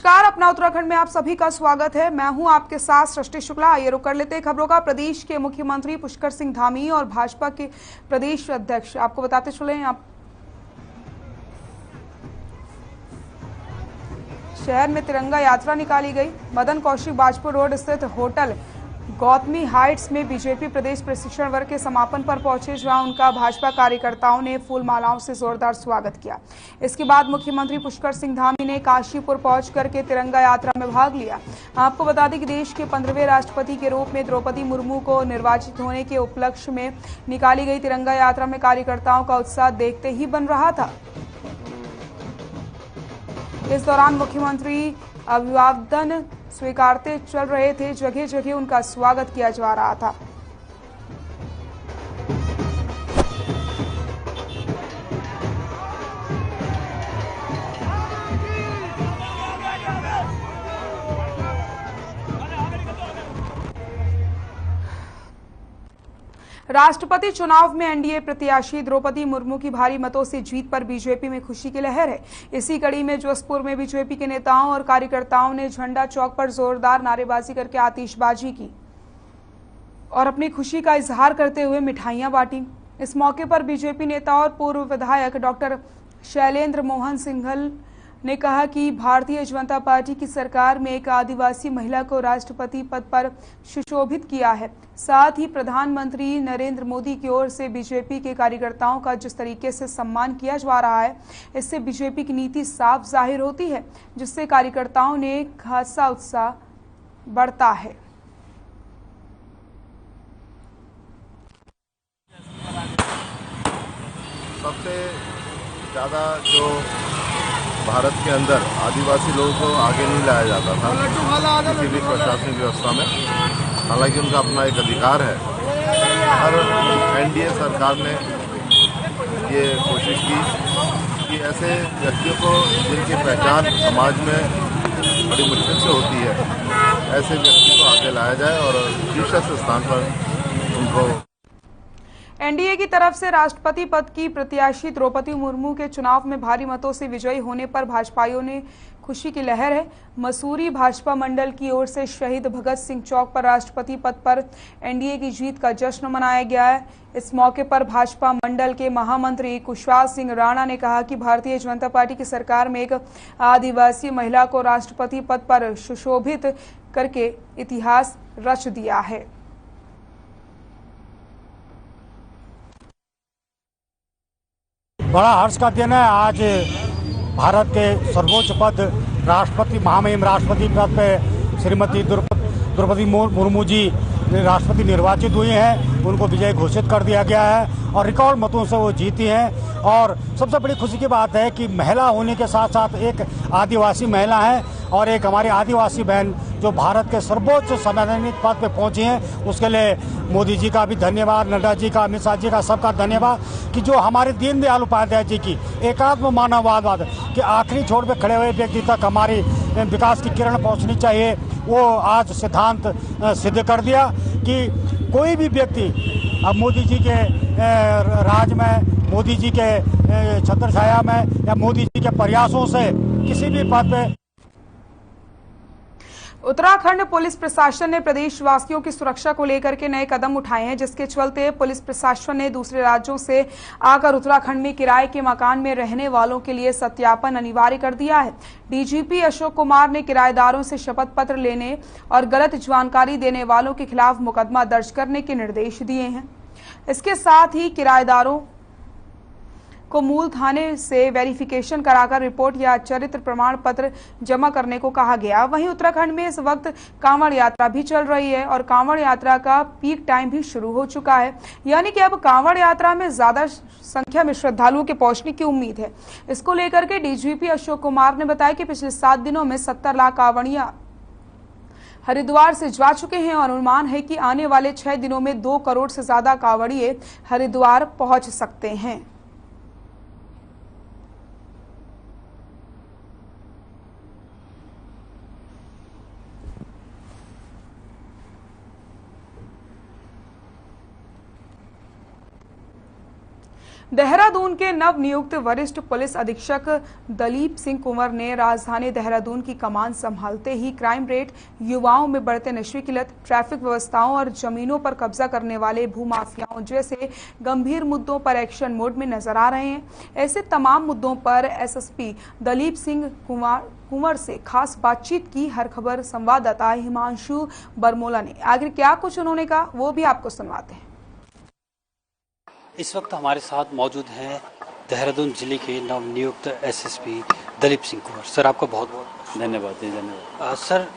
नमस्कार, अपना उत्तराखंड में आप सभी का स्वागत है। मैं हूं आपके साथ सृष्टि शुक्ला। आइए रुक कर लेते हैं खबरों का। प्रदेश के मुख्यमंत्री पुष्कर सिंह धामी और भाजपा के प्रदेश अध्यक्ष, आपको बताते चले, आप शहर में तिरंगा यात्रा निकाली गई। मदन कौशिक बाजपुर रोड स्थित होटल गौतमी हाइट्स में बीजेपी प्रदेश प्रशिक्षण वर्ग के समापन पर पहुंचे, जहां उनका भाजपा कार्यकर्ताओं ने फूल मालाओं से जोरदार स्वागत किया। इसके बाद मुख्यमंत्री पुष्कर सिंह धामी ने काशीपुर पहुंच करके तिरंगा यात्रा में भाग लिया। आपको बता दें कि देश के 15वें राष्ट्रपति के रूप में द्रौपदी मुर्मू को निर्वाचित होने के उपलक्ष्य में निकाली गई तिरंगा यात्रा में कार्यकर्ताओं का उत्साह देखते ही बन रहा था। इस दौरान मुख्यमंत्री अभिवादन स्वीकारते चल रहे थे। जगह जगह उनका स्वागत किया जा रहा था। राष्ट्रपति चुनाव में एनडीए प्रत्याशी द्रौपदी मुर्मू की भारी मतों से जीत पर बीजेपी में खुशी की लहर है। इसी कड़ी में जोधपुर में बीजेपी के नेताओं और कार्यकर्ताओं ने झंडा चौक पर जोरदार नारेबाजी करके आतिशबाजी की और अपनी खुशी का इजहार करते हुए मिठाइयां बांटी। इस मौके पर बीजेपी नेता और पूर्व विधायक डॉक्टर शैलेंद्र मोहन सिंघल ने कहा कि भारतीय जनता पार्टी की सरकार में एक आदिवासी महिला को राष्ट्रपति पद पर सुशोभित किया है। साथ ही प्रधानमंत्री नरेंद्र मोदी की ओर से बीजेपी के कार्यकर्ताओं का जिस तरीके से सम्मान किया जा रहा है, इससे बीजेपी की नीति साफ जाहिर होती है, जिससे कार्यकर्ताओं ने खासा उत्साह बढ़ता है। सबसे ज्यादा जो भारत के अंदर आदिवासी लोगों को आगे नहीं लाया जाता था किसी भी प्रशासनिक व्यवस्था में, हालांकि उनका अपना एक अधिकार है। हर एनडीए सरकार ने ये कोशिश की कि ऐसे व्यक्तियों को जिनकी पहचान समाज में बड़ी मुश्किल से होती है, ऐसे व्यक्ति को आगे लाया जाए और शीर्ष स्थान पर उनको। एनडीए की तरफ से राष्ट्रपति पद की प्रत्याशी द्रौपदी मुर्मू के चुनाव में भारी मतों से विजयी होने पर भाजपाइयों ने खुशी की लहर है। मसूरी भाजपा मंडल की ओर से शहीद भगत सिंह चौक पर राष्ट्रपति पद पर एनडीए की जीत का जश्न मनाया गया है। इस मौके पर भाजपा मंडल के महामंत्री कुशवाहा सिंह राणा ने कहा कि भारतीय जनता पार्टी की सरकार में एक आदिवासी महिला को राष्ट्रपति पद पर सुशोभित करके इतिहास रच दिया है। बड़ा हर्ष का दिन है। आज भारत के सर्वोच्च पद राष्ट्रपति, महामहिम राष्ट्रपति पद पे श्रीमती द्रौपदी मुर्मू जी राष्ट्रपति निर्वाचित हुई हैं। उनको विजय घोषित कर दिया गया है और रिकॉर्ड मतों से वो जीती हैं। और सबसे बड़ी खुशी की बात है कि महिला होने के साथ साथ एक आदिवासी महिला है और एक हमारी आदिवासी बहन जो भारत के सर्वोच्च संवैधानिक पद पे पहुंची हैं। उसके लिए मोदी जी का भी धन्यवाद, नड्डा जी का, अमित शाह जी का, सबका धन्यवाद कि जो हमारे दीनदयाल उपाध्याय जी की एकात्म मानववाद कि आखिरी छोर पे खड़े हुए व्यक्ति तक हमारी विकास की किरण पहुंचनी चाहिए, वो आज सिद्धांत सिद्ध कर दिया कि कोई भी व्यक्ति अब मोदी जी के राज में, मोदी जी के छत्रछाया में या मोदी जी के प्रयासों से किसी भी पद पे। उत्तराखंड पुलिस प्रशासन ने प्रदेशवासियों की सुरक्षा को लेकर के नए कदम उठाए हैं, जिसके चलते पुलिस प्रशासन ने दूसरे राज्यों से आकर उत्तराखंड में किराए के मकान में रहने वालों के लिए सत्यापन अनिवार्य कर दिया है। डीजीपी अशोक कुमार ने किराएदारों से शपथ पत्र लेने और गलत जानकारी देने वालों के खिलाफ मुकदमा दर्ज करने के निर्देश दिए हैं। इसके साथ ही किराएदारों को मूल थाने से वेरिफिकेशन कराकर रिपोर्ट या चरित्र प्रमाण पत्र जमा करने को कहा गया। वहीं उत्तराखंड में इस वक्त कांवड़ यात्रा भी चल रही है और कांवड़ यात्रा का पीक टाइम भी शुरू हो चुका है, यानी कि अब कांवड़ यात्रा में ज्यादा संख्या में श्रद्धालुओं के पहुंचने की उम्मीद है। इसको लेकर के डीजीपी अशोक कुमार ने बताया कि पिछले 7 दिनों में 70 लाख कांवड़िया हरिद्वार से जा चुके हैं और अनुमान है कि आने वाले 6 दिनों में 2 करोड़ से ज्यादा कांवड़िए हरिद्वार पहुंच सकते हैं। देहरादून के नव नियुक्त वरिष्ठ पुलिस अधीक्षक दलीप सिंह कुंवर ने राजधानी देहरादून की कमान संभालते ही क्राइम रेट, युवाओं में बढ़ते नशे की लत, ट्रैफिक व्यवस्थाओं और जमीनों पर कब्जा करने वाले भूमाफियाओं जैसे गंभीर मुद्दों पर एक्शन मोड में नजर आ रहे हैं। ऐसे तमाम मुद्दों पर एसएसपी दलीप सिंह कुंवर से खास बातचीत की। हर खबर संवाददाता हिमांशु बरमोला ने आखिर क्या कुछ उन्होंने कहा वो भी आपको सुनवाते हैं। इस वक्त हमारे साथ मौजूद हैं देहरादून जिले के नवनियुक्त एसएसपी दलीप सिंह कुंवर। सर, आपका बहुत बहुत धन्यवाद। सर,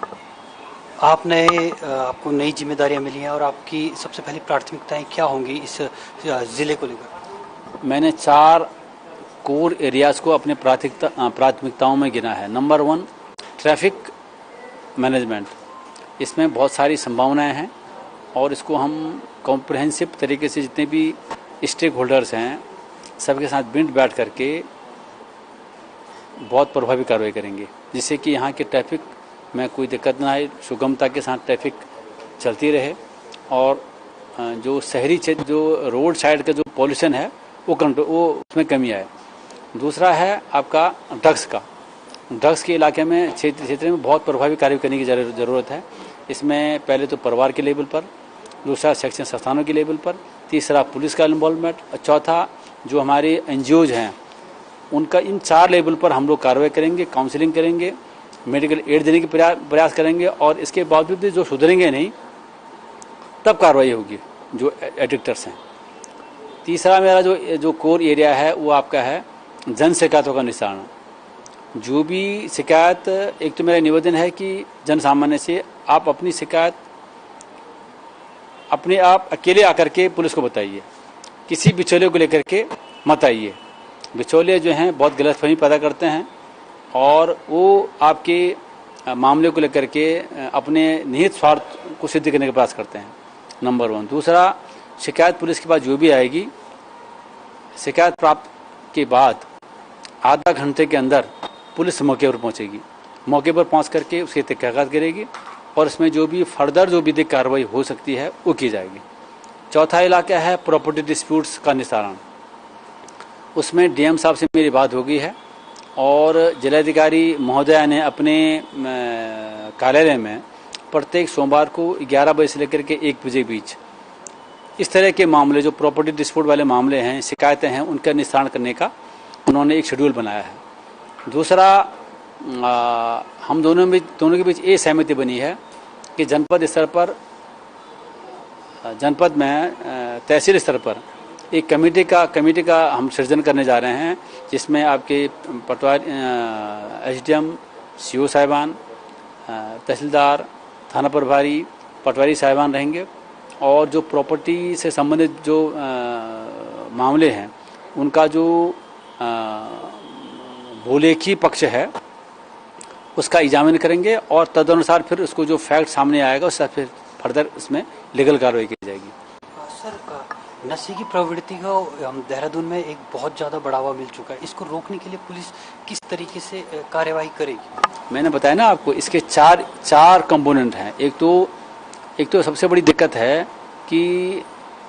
आपको नई जिम्मेदारियां मिली हैं और आपकी सबसे पहली प्राथमिकताएं क्या होंगी इस जिले को लेकर? मैंने 4 कोर एरियाज को अपने प्राथमिकताओं में गिना है। Number 1 traffic management. इसमें बहुत सारी संभावनाएं हैं और इसको हम कॉम्प्रिहेंसिव तरीके से जितने भी स्टेक होल्डर्स हैं सबके साथ बैठ करके बहुत प्रभावी कार्रवाई करेंगे, जिससे कि यहाँ के ट्रैफिक में कोई दिक्कत ना आए, सुगमता के साथ ट्रैफिक चलती रहे और जो शहरी क्षेत्र, जो रोड साइड का जो पॉल्यूशन है वो उसमें कमी आए। दूसरा है आपका ड्रग्स के इलाके में क्षेत्र में बहुत प्रभावी कार्य करने की ज़रूरत है। इसमें पहले तो परिवार के लेवल पर, दूसरा शैक्षणिक संस्थानों के लेवल पर, तीसरा पुलिस का इन्वॉल्वमेंट और चौथा जो हमारे एनजीओज हैं उनका। इन 4 लेवल पर हम लोग कार्रवाई करेंगे, काउंसलिंग करेंगे, मेडिकल एड देने की प्रयास करेंगे और इसके बावजूद भी जो सुधरेंगे नहीं तब कार्रवाई होगी जो एडिक्टर्स हैं। तीसरा मेरा जो कोर एरिया है वो आपका है जन शिकायतों का निस्तारण। जो भी शिकायत, एक तो मेरा निवेदन है कि जन सामान्य से आप अपनी शिकायत अपने आप अकेले आकर के पुलिस को बताइए, किसी बिचौलिए को लेकर के मत आइए। बिचौलिए जो हैं बहुत गलतफहमी पैदा करते हैं और वो आपके मामले को लेकर के अपने निहित स्वार्थ को सिद्ध करने का प्रयास करते हैं। नंबर 1। दूसरा, शिकायत पुलिस के पास जो भी आएगी, शिकायत प्राप्त के बाद आधा घंटे के अंदर पुलिस मौके पर पहुंचेगी। मौके पर पहुंच करके उसकी तहकीकात करेगी और इसमें जो भी फर्दर जो विधिक कार्रवाई हो सकती है वो की जाएगी। चौथा इलाका है प्रॉपर्टी डिस्प्यूट्स का निस्तारण। उसमें डीएम साहब से मेरी बात हो गई है और जिलाधिकारी महोदया ने अपने कार्यालय में प्रत्येक सोमवार को 11 बजे से लेकर के 1 बजे के बीच इस तरह के मामले, जो प्रॉपर्टी डिस्प्यूट वाले मामले हैं, शिकायतें हैं, उनका निस्तारण करने का उन्होंने एक शेड्यूल बनाया है। दूसरा, हम दोनों के बीच ये सहमति बनी है कि जनपद स्तर पर, जनपद में तहसील स्तर पर एक कमेटी का हम सृजन करने जा रहे हैं, जिसमें आपके पटवारी, एसडीएम, सीओ साहिबान, तहसीलदार, थाना प्रभारी, पटवारी साहिबान रहेंगे और जो प्रॉपर्टी से संबंधित जो मामले हैं उनका जो भूलेखी पक्ष है उसका एग्जामिन करेंगे और तदनुसार फिर उसको जो फैक्ट सामने आएगा उससे फिर फर्दर इसमें लीगल कार्रवाई की जाएगी। सर, नशे की प्रवृत्ति को देहरादून में एक बहुत ज़्यादा बढ़ावा मिल चुका है, इसको रोकने के लिए पुलिस किस तरीके से कार्रवाई करेगी? मैंने बताया ना आपको, इसके चार कंपोनेंट हैं। एक तो सबसे बड़ी दिक्कत है कि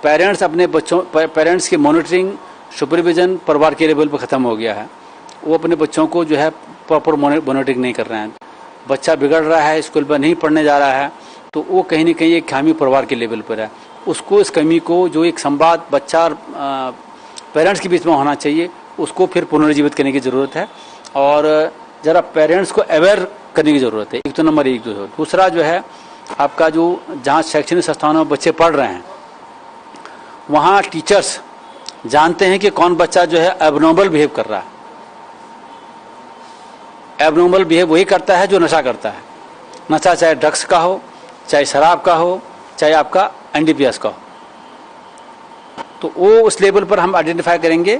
पेरेंट्स अपने बच्चों, पेरेंट्स की मॉनिटरिंग, सुपरविजन परिवार के लेवल पर ख़त्म हो गया है। वो अपने बच्चों को जो है प्रॉपर मॉनिटरिंग नहीं कर रहे हैं। बच्चा बिगड़ रहा है, स्कूल पर नहीं पढ़ने जा रहा है, तो वो कहीं न कहीं एक खामी परिवार के लेवल पर है। उसको, इस कमी को, जो एक संवाद बच्चा और पेरेंट्स के बीच में होना चाहिए, उसको फिर पुनर्जीवित करने की ज़रूरत है और ज़रा पेरेंट्स को अवेयर करने की ज़रूरत है। एक तो नंबर 1। दूसरा जो है आपका, जो जहाँ शैक्षणिक संस्थानों में बच्चे पढ़ रहे हैं वहाँ टीचर्स जानते हैं कि कौन बच्चा जो है एबनॉर्मल बिहेव कर रहा है। एबनॉर्मल बिहेव वही करता है जो नशा करता है। नशा चाहे ड्रग्स का हो, चाहे शराब का हो, चाहे आपका एनडीपीएस का हो, तो वो उस लेवल पर हम आइडेंटिफाई करेंगे,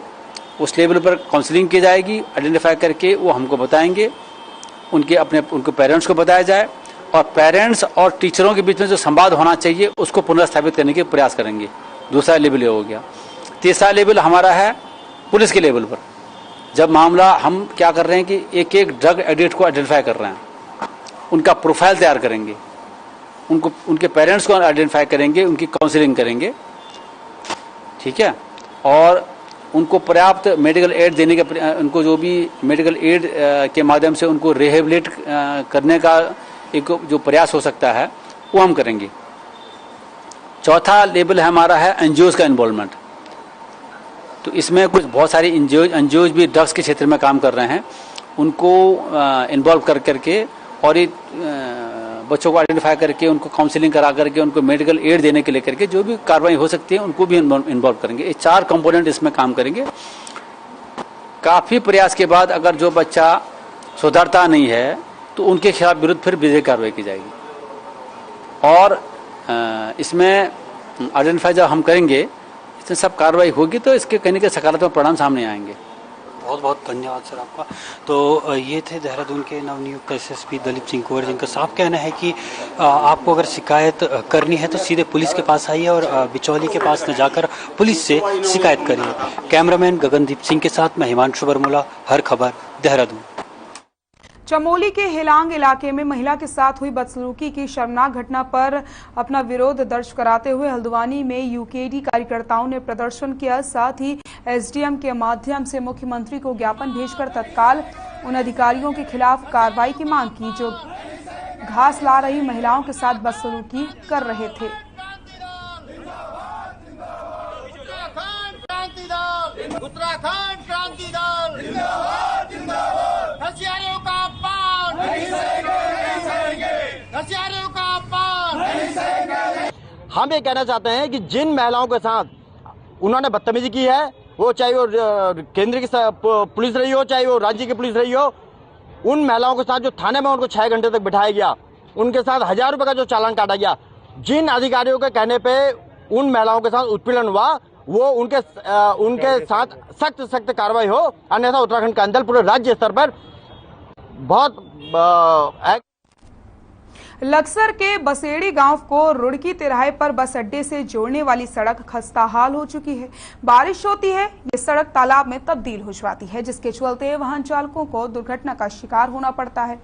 उस लेवल पर काउंसलिंग की जाएगी। आइडेंटिफाई करके वो हमको बताएंगे, उनके पेरेंट्स को बताया जाए और पेरेंट्स और टीचरों के बीच में जो संवाद होना चाहिए उसको पुनर्स्थापित करने के प्रयास करेंगे। दूसरा लेवल ये हो गया। तीसरा लेवल हमारा है पुलिस के लेवल पर। जब मामला, हम क्या कर रहे हैं कि एक एक ड्रग एडिक्ट को आइडेंटिफाई कर रहे हैं, उनका प्रोफाइल तैयार करेंगे, उनके पेरेंट्स को आइडेंटिफाई करेंगे, उनकी काउंसलिंग करेंगे, ठीक है। और उनको पर्याप्त मेडिकल एड देने के, उनको जो भी मेडिकल एड के माध्यम से उनको रिहेबिलिट करने का एक जो प्रयास हो सकता है वो हम करेंगे। चौथा लेवल हमारा है एनजीओज का इन्वॉल्वमेंट। तो इसमें कुछ बहुत सारे एनजीओज भी ड्रग्स के क्षेत्र में काम कर रहे हैं, उनको इन्वॉल्व कर करके और ये बच्चों को आइडेंटिफाई करके उनको काउंसलिंग करा करके उनको मेडिकल एड देने के लेकर के जो भी कार्रवाई हो सकती है उनको भी इन्वॉल्व करेंगे। ये 4 कंपोनेंट इसमें काम करेंगे। काफी प्रयास के बाद अगर जो बच्चा सुधरता नहीं है तो उनके खिलाफ विरुद्ध फिर विधिक कार्रवाई की जाएगी। और इसमें आइडेंटिफाई जब हम करेंगे, इसमें सब कार्रवाई होगी तो इसके कहीं के सकारात्मक परिणाम सामने आएंगे। बहुत बहुत धन्यवाद सर आपका। तो ये थे देहरादून के नवनियुक्त एसएसपी दलीप सिंह कुंवर, जिनका साफ कहना है कि आपको अगर शिकायत करनी है तो सीधे पुलिस के पास आइए और बिचौली के पास न जाकर पुलिस से शिकायत करिए। कैमरामैन गगनदीप सिंह के साथ मैं हिमांशु वर्मोला, हर खबर देहरादून। चमोली के हेलांग इलाके में महिला के साथ हुई बदसलूकी की शर्मनाक घटना पर अपना विरोध दर्ज कराते हुए हल्द्वानी में यूकेडी कार्यकर्ताओं ने प्रदर्शन किया। साथ ही एसडीएम के माध्यम से मुख्यमंत्री को ज्ञापन भेजकर तत्काल उन अधिकारियों के खिलाफ कार्रवाई की मांग की जो घास ला रही महिलाओं के साथ बदसलूकी कर रहे थे। उत्तराखंड क्रांति दल जिंदाबाद जिंदाबाद। हथियारों का अपमान नहीं सहेंगे। हथियारों का अपमान नहीं सहेंगे। हम ये कहना चाहते हैं कि जिन महिलाओं के साथ उन्होंने बदतमीजी की है, वो चाहे वो केंद्र की पुलिस रही हो चाहे वो राज्य की पुलिस रही हो, उन महिलाओं के साथ जो थाने में उनको 6 घंटे तक बिठाया गया, उनके साथ 1000 रुपए का जो चालान काटा गया, जिन अधिकारियों के कहने पे उन महिलाओं के साथ उत्पीड़न हुआ, वो उनके साथ सख्त कार्रवाई हो, अन्यथा उत्तराखंड का अंदर पूरे राज्य स्तर पर बहुत लक्सर के बसेड़ी गांव को रुड़की तिराहे पर बस अड्डे से जोड़ने वाली सड़क खस्ताहाल हो चुकी है। बारिश होती है, ये सड़क तालाब में तब्दील हो जाती है, जिसके चलते वाहन चालकों को दुर्घटना का शिकार होना पड़ता है।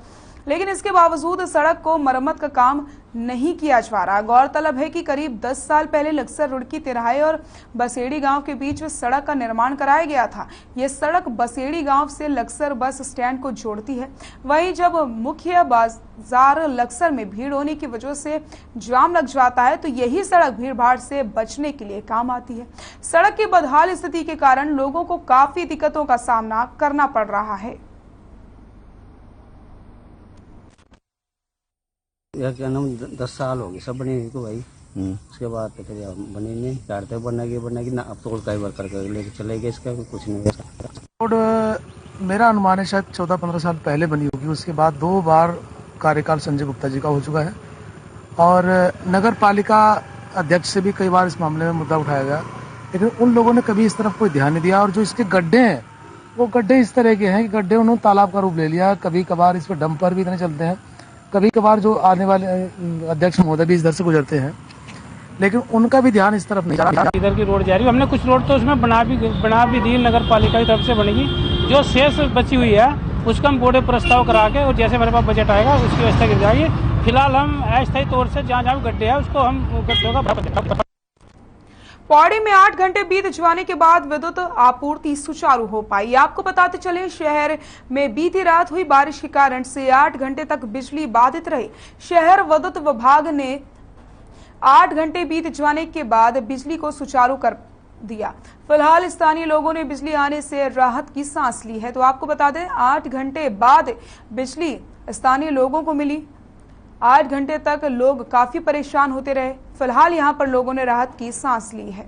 लेकिन इसके बावजूद सड़क को मरम्मत का काम नहीं किया जा रहा। गौरतलब है कि करीब 10 साल पहले लक्सर रुड़की तिराहे और बसेड़ी गांव के बीच सड़क का निर्माण कराया गया था। यह सड़क बसेड़ी गांव से लक्सर बस स्टैंड को जोड़ती है। वहीं जब मुख्य बाजार लक्सर में भीड़ होने की वजह से जाम लग जाता है तो यही सड़क भीड़ भाड़ से बचने के लिए काम आती है। सड़क की बदहाल स्थिति के कारण लोगों को काफी दिक्कतों का सामना करना पड़ रहा है। यह क्या नाम 10 साल हो गए सब बने को भाई। उसके बाद तो फिर बने नहीं, करते बनेगी ना, अब तो कई बार करके लेके चले गए, इसका कुछ नहीं हो सकता। रोड मेरा अनुमान है शायद 14-15 साल पहले बनी होगी। उसके बाद 2 बार कार्यकाल संजय गुप्ता जी का हो चुका है और नगर पालिका अध्यक्ष से भी कई बार इस मामले में मुद्दा उठाया गया, लेकिन उन लोगों ने कभी इस तरफ कोई ध्यान नहीं दिया। और जो इसके गड्ढे हैं वो गड्ढे इस तरह के हैं कि गड्ढे उन्होंने तालाब का रूप ले लिया। कभी कभार इस पर डंपर भी इतने चलते हैं, कभी कभार जो आने वाले अध्यक्ष महोदय भी इस दर से गुजरते हैं, लेकिन उनका भी ध्यान इस तरफ नहीं जा रहा। इधर की रोड जा रही है, हमने कुछ रोड तो उसमें बना भी दी, नगर पालिका की तरफ से बनेगी। जो शेष बची हुई है उसका हम बोर्ड प्रस्ताव करा के और जैसे मेरे पास बजट आएगा उसकी व्यवस्था की जाएगी। फिलहाल हम अस्थायी तौर से जहाँ गड्ढे है उसको हम गड्ढों का। पौड़ी में 8 घंटे बीत जाने के बाद विद्युत आपूर्ति सुचारू हो पाई। आपको बताते चले, शहर में बीती रात हुई बारिश के कारण से 8 घंटे तक बिजली बाधित रही। शहर विद्युत विभाग ने 8 घंटे बीत जाने के बाद बिजली को सुचारू कर दिया। फिलहाल स्थानीय लोगों ने बिजली आने से राहत की सांस ली है। तो आपको बता दें, 8 घंटे बाद बिजली स्थानीय लोगों को मिली। 8 घंटे तक लोग काफी परेशान होते रहे। फिलहाल यहां पर लोगों ने राहत की सांस ली है।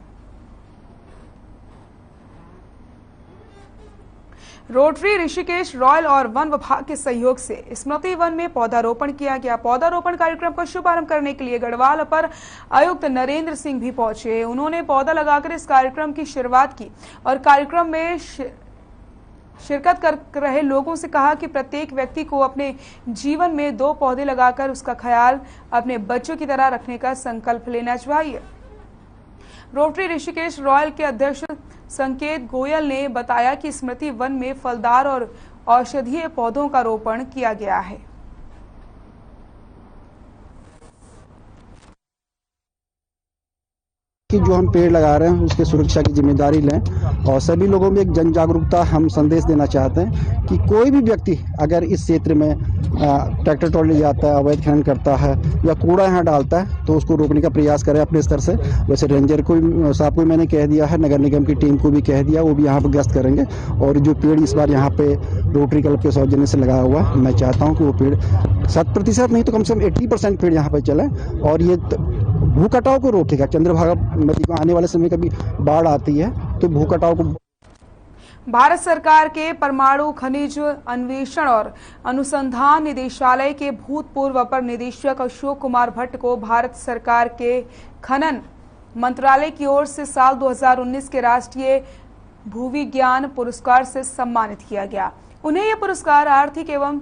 रोटरी ऋषिकेश रॉयल और वन विभाग के सहयोग से स्मृति वन में पौधारोपण किया गया। पौधारोपण कार्यक्रम का शुभारंभ करने के लिए गढ़वाल अपर आयुक्त नरेंद्र सिंह भी पहुंचे। उन्होंने पौधा लगाकर इस कार्यक्रम की शुरुआत की और कार्यक्रम में शिरकत कर रहे लोगों से कहा कि प्रत्येक व्यक्ति को अपने जीवन में 2 पौधे लगाकर उसका ख्याल अपने बच्चों की तरह रखने का संकल्प लेना चाहिए। रोटरी ऋषिकेश रॉयल के अध्यक्ष संकेत गोयल ने बताया कि स्मृति वन में फलदार और औषधीय पौधों का रोपण किया गया है। कि जो हम पेड़ लगा रहे हैं उसकी सुरक्षा की जिम्मेदारी लें और सभी लोगों में एक जन जागरूकता हम संदेश देना चाहते हैं कि कोई भी व्यक्ति अगर इस क्षेत्र में ट्रैक्टर ट्रॉली जाता है, अवैध खनन करता है या कूड़ा यहाँ डालता है तो उसको रोकने का प्रयास करें अपने स्तर से। वैसे रेंजर को साहब को मैंने कह दिया है, नगर निगम की टीम को भी कह दिया, वो भी यहाँ पर गश्त करेंगे। और जो पेड़ इस बार यहाँ पे रोटरी क्लब के सौजन्य से लगाया हुआ, मैं चाहता हूँ कि वो पेड़ 100% नहीं तो कम से कम 80% पेड़ यहाँ पर चले और ये भू कटाव को रोकेगा। चंद्रभागा नदी को आने वाले समय कभी बाढ़ आती है तो भू कटाव को। भारत सरकार के परमाणु खनिज अन्वेषण और अनुसंधान निदेशालय के भूतपूर्व अपर निदेशक अशोक कुमार भट्ट को भारत सरकार के खनन मंत्रालय की ओर से साल 2019 के राष्ट्रीय भूविज्ञान पुरस्कार से सम्मानित किया गया। उन्हें यह पुरस्कार आर्थिक एवं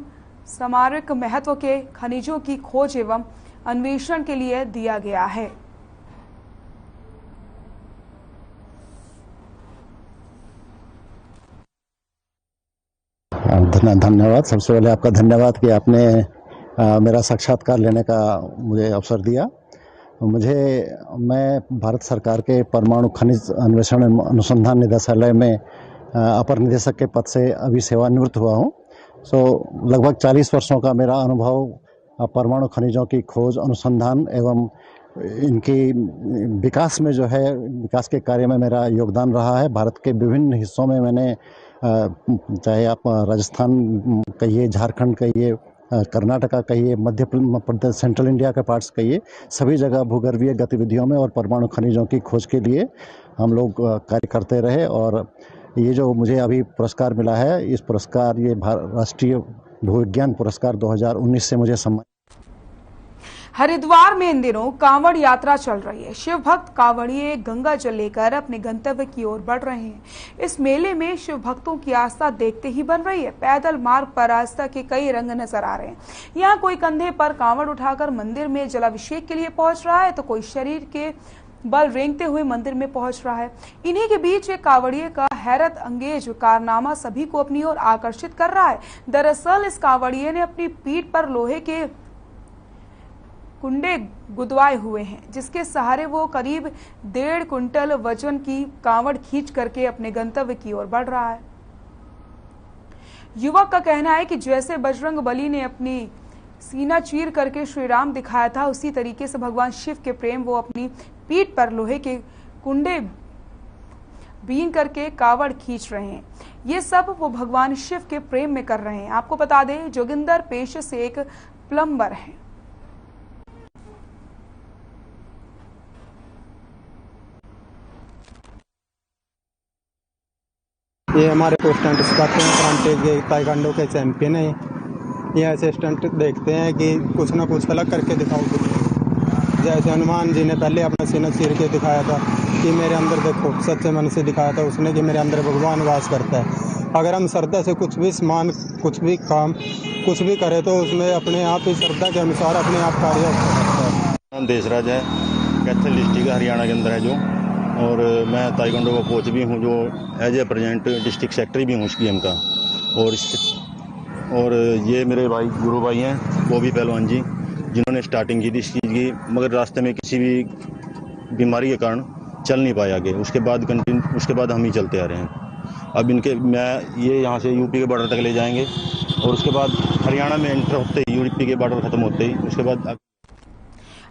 सामरिक महत्व के खनिजों की खोज एवं अन्वेषण के लिए दिया गया है। धन्यवाद। सबसे पहले आपका धन्यवाद कि आपने मेरा साक्षात्कार लेने का मुझे अवसर दिया। मैं भारत सरकार के परमाणु खनिज अन्वेषण अनुसंधान निदेशालय में अपर निदेशक के पद से अभी सेवानिवृत्त हुआ हूँ। लगभग 40 वर्षों का मेरा अनुभव परमाणु खनिजों की खोज, अनुसंधान एवं इनकी विकास में जो है विकास के कार्य में मेरा योगदान रहा है। भारत के विभिन्न हिस्सों में मैंने चाहे आप राजस्थान कहिए, झारखंड कहिए, कर्नाटका कहिए, मध्य प्रदेश, सेंट्रल इंडिया के पार्ट्स कहिए, सभी जगह भूगर्भीय गतिविधियों में और परमाणु खनिजों की खोज के लिए हम लोग कार्य करते रहे। और ये जो मुझे अभी पुरस्कार मिला है, इस पुरस्कार ये राष्ट्रीय भूविज्ञान पुरस्कार 2019 से मुझे सम्मानित। हरिद्वार में इन दिनों कांवड़ यात्रा चल रही है। शिव भक्त कांवड़िए गंगा जल लेकर अपने गंतव्य की ओर बढ़ रहे हैं। इस मेले में शिव भक्तों की आस्था देखते ही बन रही है। पैदल मार्ग पर आस्था के कई रंग नजर आ रहे हैं। यहाँ कोई कंधे पर कांवड़ उठाकर मंदिर में जलाभिषेक के लिए पहुंच रहा है तो कोई शरीर के बल रेंगते हुए मंदिर में पहुंच रहा है। इन्हीं के बीच एक कांवड़िए का हैरत अंगेज कारनामा सभी को अपनी ओर आकर्षित कर रहा है। दरअसल इस कांवड़िए ने अपनी पीठ पर लोहे के कुंडे गुदवाए हुए हैं, जिसके सहारे वो करीब 1.5 कुंटल वजन की कांवड़ खींच करके अपने गंतव्य की ओर बढ़ रहा है। युवक का कहना है कि जैसे बजरंग बली ने अपनी सीना चीर करके श्री राम दिखाया था, उसी तरीके से भगवान शिव के प्रेम वो अपनी पीठ पर लोहे के कुंडे बीन करके कावड़ खींच रहे हैं। ये सब वो भगवान शिव के प्रेम में कर रहे हैं। आपको बता दें, जोगिंदर पेशे से एक प्लम्बर है। ये हमारे को स्टंट सिखाते हैं, कराटे के, ताइक्वांडो के चैंपियन है। ये ऐसे स्टंट देखते हैं कि कुछ ना कुछ अलग करके दिखाओ। जैसे हनुमान जी ने पहले अपना सीना चीर के दिखाया था कि मेरे अंदर देखो, सच्चे मन से दिखाया था उसने कि मेरे अंदर भगवान वास करता है। अगर हम श्रद्धा से कुछ भी सामान, कुछ भी काम, कुछ भी करें तो उसमें अपने आप ही श्रद्धा के अनुसार अपने आप कार्य करता है। नाम देशराज है, कैथल डिस्ट्रिक्ट हरियाणा के अंदर है जो, और मैं ताइक्वांडो का कोच भी हूँ, जो as a present district secretary भी हूँ इस गेम का। और ये मेरे भाई गुरु भाई हैं, वो भी पहलवान जी, जिन्होंने स्टार्टिंग की थी इस चीज़ की, मगर रास्ते में किसी भी बीमारी के कारण चल नहीं पाया आगे। उसके बाद हम ही चलते आ रहे हैं। अब ये यहाँ से यूपी के बॉर्डर तक ले जाएंगे और उसके बाद हरियाणा में एंटर होते ही, यूपी के बॉर्डर खत्म होते ही, उसके बाद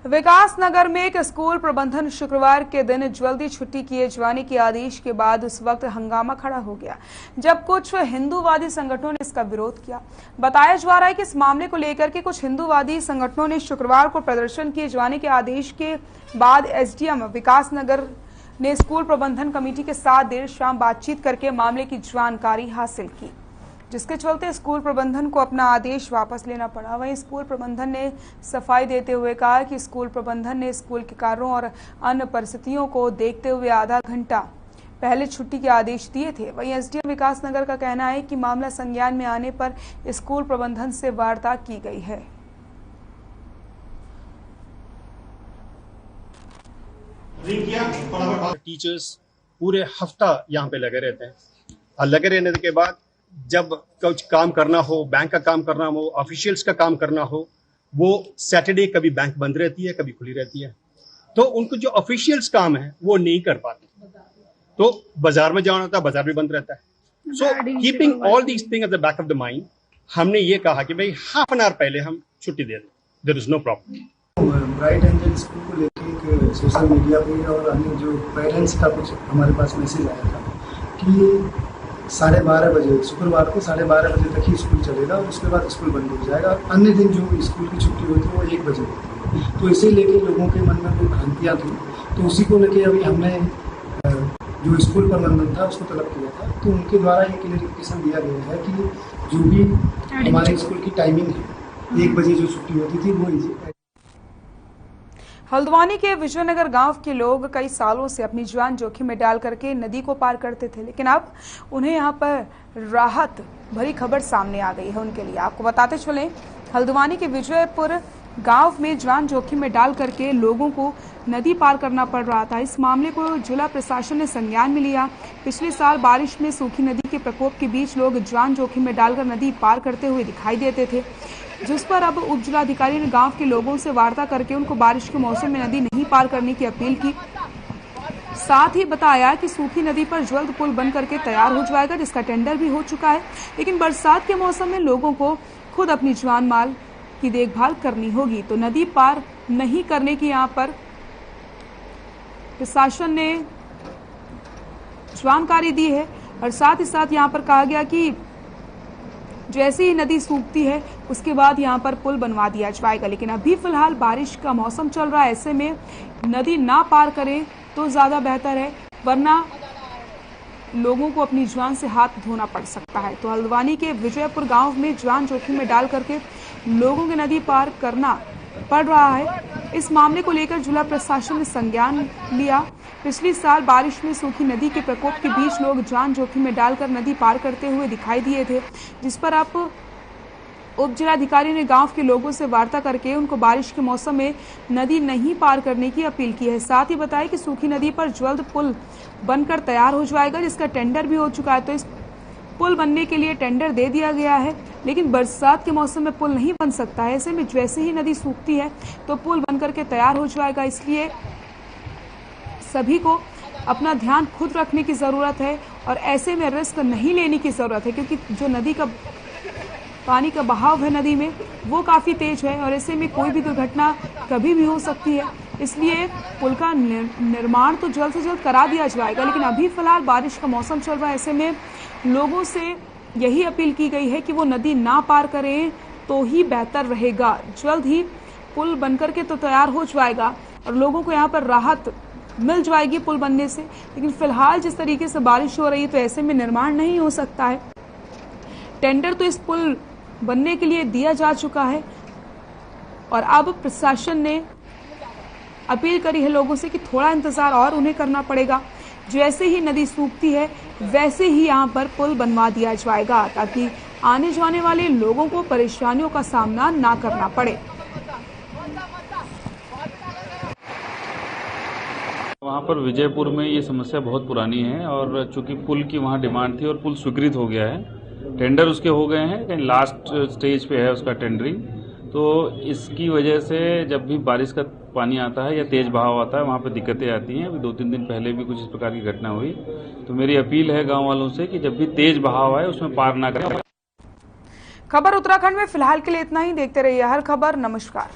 विकास नगर में एक स्कूल प्रबंधन शुक्रवार के दिन जल्दी छुट्टी किए जाने के आदेश के बाद उस वक्त हंगामा खड़ा हो गया, जब कुछ हिंदूवादी संगठनों ने इसका विरोध किया। बताया जा रहा है कि इस मामले को लेकर के कुछ हिंदूवादी संगठनों ने शुक्रवार को प्रदर्शन किए जाने के आदेश के बाद एसडीएम विकास नगर ने स्कूल प्रबंधन कमेटी के साथ देर शाम बातचीत करके मामले की जानकारी हासिल की, जिसके चलते स्कूल प्रबंधन को अपना आदेश वापस लेना पड़ा। वहीं स्कूल प्रबंधन ने सफाई देते हुए कहा कि स्कूल प्रबंधन ने स्कूल के कार्यों और अन्य परिस्थितियों को देखते हुए आधा घंटा पहले छुट्टी के आदेश दिए थे। वहीं एसडीएम विकास नगर का कहना है कि मामला संज्ञान में आने पर स्कूल प्रबंधन से वार्ता की गई है। टीचर्स पूरे हफ्ता यहाँ पे लगे रहते हैं, और लगे रहने के बाद जब कुछ काम करना हो, बैंक का काम करना हो, ऑफिशियल्स का काम करना हो, वो सैटरडे कभी बैंक बंद रहती है, कभी खुली रहती है। तो उनको जो ऑफिशियल्स काम है वो नहीं कर पाते, तो बाजार में जाना होता है, बाजार भी बंद रहता है। So keeping all these thing at the back of the mind, हमने ये कहा कि भाई हाफ एन आवर पहले हम छुट्टी दे दें, there is no problem. Bright Angel school को लेकर एक सोशल मीडिया पे और अन्य जो पेरेंट्स का कुछ हमारे पास मैसेज आया था कि 12:30 बजे, शुक्रवार को 12:30 बजे तक ही स्कूल चलेगा और उसके बाद स्कूल बंद हो जाएगा। अन्य दिन जो स्कूल की छुट्टी होती है वो 1 बजे होती है। तो इसे लेके लोगों के मन में कोई भ्रांतियाँ थी, तो उसी को लेके अभी हमने जो स्कूल प्रबंधन था उसको तलब किया था, तो उनके द्वारा ये क्लियरिफिकेशन दिया गया है कि जो भी हमारे स्कूल की टाइमिंग है 1 बजे जो छुट्टी होती थी वो हल्द्वानी के विजयनगर गांव के लोग कई सालों से अपनी जान जोखिम में डाल करके नदी को पार करते थे, लेकिन अब उन्हें यहां पर राहत भरी खबर सामने आ गई है उनके लिए। आपको बताते चले, हल्द्वानी के विजयपुर गांव में जान जोखिम में डाल करके लोगों को नदी पार करना पड़ रहा था। इस मामले को जिला प्रशासन ने संज्ञान में लिया। पिछले साल बारिश में सूखी नदी के प्रकोप के बीच लोग जान जोखिम में डालकर नदी पार करते हुए दिखाई देते थे, जिस पर अब उप जिलाधिकारी ने गांव के लोगों से वार्ता करके उनको बारिश के मौसम में नदी नहीं पार करने की अपील की। साथ ही बताया कि सूखी नदी पर जल्द पुल बन करके तैयार हो जाएगा, जिसका टेंडर भी हो चुका है, लेकिन बरसात के मौसम में लोगों को खुद अपनी जान माल की देखभाल करनी होगी। तो नदी पार नहीं करने की यहाँ पर प्रशासन ने जानकारी दी है और साथ ही साथ यहाँ पर कहा गया कि जैसे ही नदी सूखती है उसके बाद यहाँ पर पुल बनवा दिया जाएगा। लेकिन अभी फिलहाल बारिश का मौसम चल रहा है, ऐसे में नदी ना पार करें तो ज्यादा बेहतर है, वरना लोगों को अपनी जान से हाथ धोना पड़ सकता है। तो हल्द्वानी के विजयपुर गांव में जान जोखिम में डाल करके लोगों के नदी पार करना पड़ रहा है। इस मामले को लेकर जिला प्रशासन ने संज्ञान लिया। पिछले साल बारिश में सूखी नदी के प्रकोप के बीच लोग जान जोखिम में डालकर नदी पार करते हुए दिखाई दिए थे, जिस पर अब उप जिलाधिकारी ने गांव के लोगों से वार्ता करके उनको बारिश के मौसम में नदी नहीं पार करने की अपील की है। साथ ही बताया कि सूखी नदी पर जल्द पुल बनकर तैयार हो जाएगा, जिसका टेंडर भी हो चुका है। तो इस पुल बनने के लिए टेंडर दे दिया गया है, लेकिन बरसात के मौसम में पुल नहीं बन सकता है। ऐसे में जैसे ही नदी सूखती है तो पुल बनकर के तैयार हो जाएगा। इसलिए सभी को अपना ध्यान खुद रखने की जरूरत है और ऐसे में रिस्क नहीं लेने की जरूरत है, क्योंकि जो नदी का पानी का बहाव है नदी में वो काफी तेज है और ऐसे में कोई भी दुर्घटना कभी भी हो सकती है। इसलिए पुल का निर्माण तो जल्द से जल्द करा दिया जाएगा, लेकिन अभी फिलहाल बारिश का मौसम चल रहा है। ऐसे में लोगों से यही अपील की गई है कि वो नदी ना पार करें तो ही बेहतर रहेगा। जल्द ही पुल बनकर के तो तैयार हो जाएगा और लोगों को यहाँ पर राहत मिल जाएगी पुल बनने से, लेकिन फिलहाल जिस तरीके से बारिश हो रही है तो ऐसे में निर्माण नहीं हो सकता है। टेंडर तो इस पुल बनने के लिए दिया जा चुका है और अब प्रशासन ने अपील करी है लोगों से कि थोड़ा इंतजार और उन्हें करना पड़ेगा। जैसे ही नदी सूखती है वैसे ही यहाँ पर पुल बनवा दिया जाएगा, ताकि आने जाने वाले लोगों को परेशानियों का सामना ना करना पड़े। वहाँ पर विजयपुर में ये समस्या बहुत पुरानी है और चूंकि पुल की वहाँ डिमांड थी और पुल स्वीकृत हो गया है, टेंडर उसके हो गए हैं, कहीं लास्ट स्टेज पे है उसका टेंडरिंग। तो इसकी वजह से जब भी बारिश का पानी आता है या तेज बहाव आता है वहाँ पे दिक्कतें आती हैं। अभी 2-3 दिन पहले भी कुछ इस प्रकार की घटना हुई। तो मेरी अपील है गांव वालों से कि जब भी तेज बहाव आए उसमें पार ना करें। खबर उत्तराखंड में फिलहाल के लिए इतना ही। देखते रहिए हर खबर। नमस्कार।